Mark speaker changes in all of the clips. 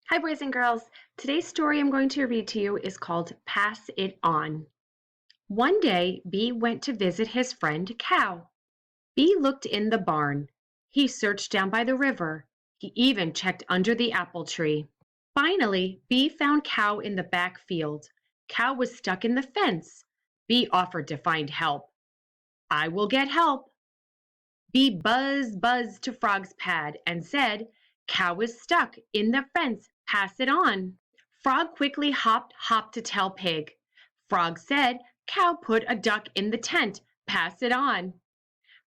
Speaker 1: Hi, boys and girls. Today's story I'm going to read to you is called Pass It On. One day, Bee went to visit his friend Cow. Bee looked in the barn. He searched down by the river. He even checked under the apple tree. Finally, Bee found Cow in the back field. Cow was stuck in the fence. Bee offered to find help. I will get help. Bee buzzed to Frog's pad and said, Cow is stuck in the fence. Pass it on. Frog quickly hopped to tell Pig. Frog said, Cow put a duck in the tent. Pass it on.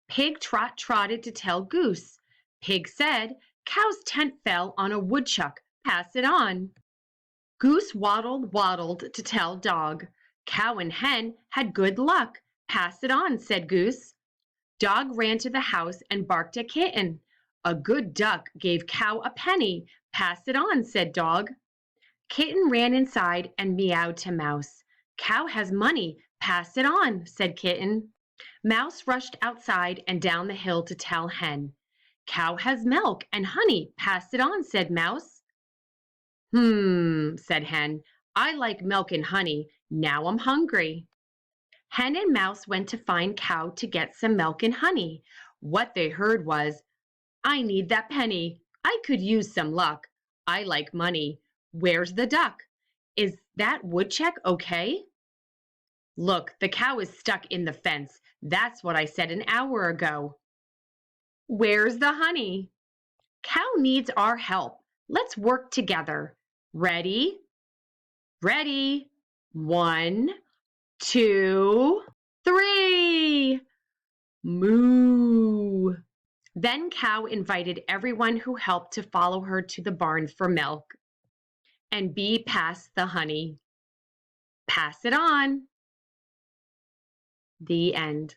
Speaker 1: Pig trotted to tell Goose. Pig said, Cow's tent fell on a woodchuck. Pass it on. Goose waddled to tell Dog. Cow and Hen had good luck. Pass it on, said Goose. Dog ran to the house and barked at Kitten. A good duck gave Cow a penny. Pass it on, said Dog. Kitten ran inside and meowed to Mouse. Cow has money. Pass it on, said Kitten. Mouse rushed outside and down the hill to tell Hen. Cow has milk and honey. Pass it on, said Mouse. Said Hen. I like milk and honey. Now I'm hungry. Hen and Mouse went to find Cow to get some milk and honey. What they heard was, I need that penny. I could use some luck. I like money. Where's the duck? Is that woodchuck okay? Look, the cow is stuck in the fence. That's what I said an hour ago. Where's the honey? Cow needs our help. Let's work together. Ready? Ready. 1, 2, 3. Moo. Then Cow invited everyone who helped to follow her to the barn for milk. And Bee passed the honey. Pass it on. The end.